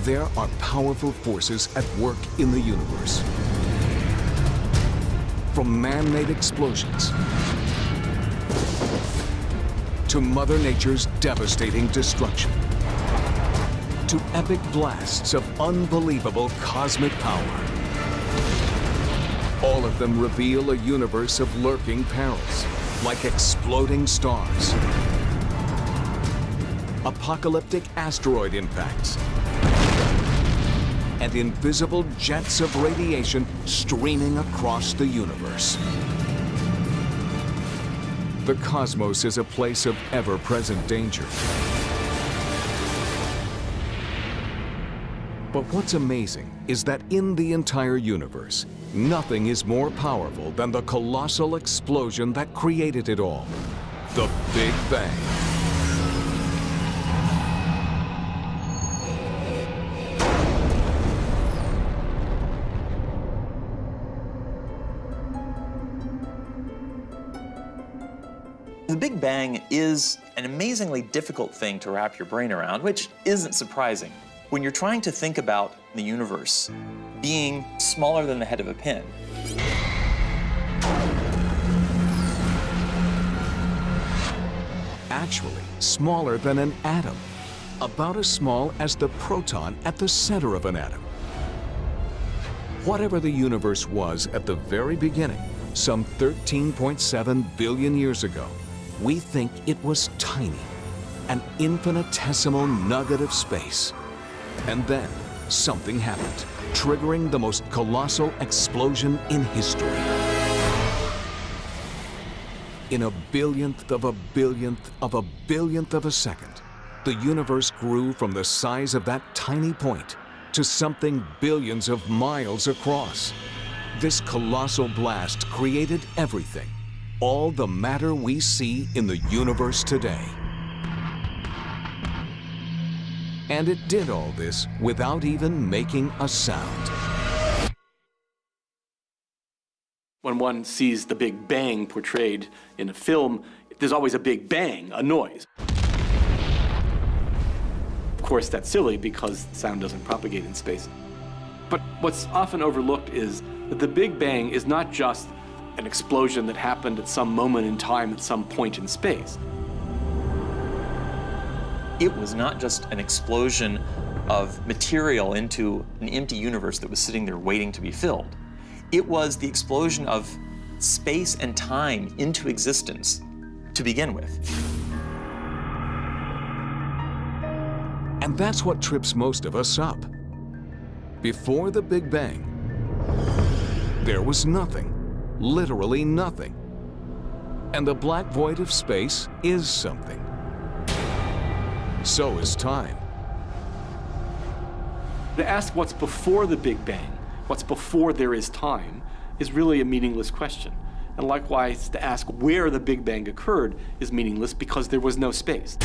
there are powerful forces at work in the universe. From man-made explosions to Mother Nature's devastating destruction, to epic blasts of unbelievable cosmic power. All of them reveal a universe of lurking perils, like exploding stars, apocalyptic asteroid impacts, and invisible jets of radiation streaming across the universe. The cosmos is a place of ever-present danger. But what's amazing is that in the entire universe, nothing is more powerful than the colossal explosion that created it all, the Big Bang. The Big Bang is an amazingly difficult thing to wrap your brain around, which isn't surprising. When you're trying to think about the universe being smaller than the head of a pin, Actually, smaller than an atom, about as small as the proton at the center of an atom. Whatever the universe was at the very beginning, some 13.7 billion years ago, we think it was tiny, an infinitesimal nugget of space. And then something happened, triggering the most colossal explosion in history. In a billionth of a billionth of a billionth of a second, the universe grew from the size of that tiny point to something billions of miles across. This colossal blast created everything, all the matter we see in the universe today. And it did all this without even making a sound. When one sees the Big Bang portrayed in a film, there's always a big bang, a noise. Of course, that's silly because sound doesn't propagate in space. But what's often overlooked is that the Big Bang is not just an explosion that happened at some moment in time at some point in space. it was not just an explosion of material into an empty universe that was sitting there waiting to be filled. It was the explosion of space and time into existence to begin with. And that's what trips most of us up. Before the Big Bang, there was nothing, literally nothing. And the black void of space is something. So is time. To ask what's before the Big Bang, what's before there is time, is really a meaningless question. And likewise, to ask where the Big Bang occurred is meaningless because there was no space.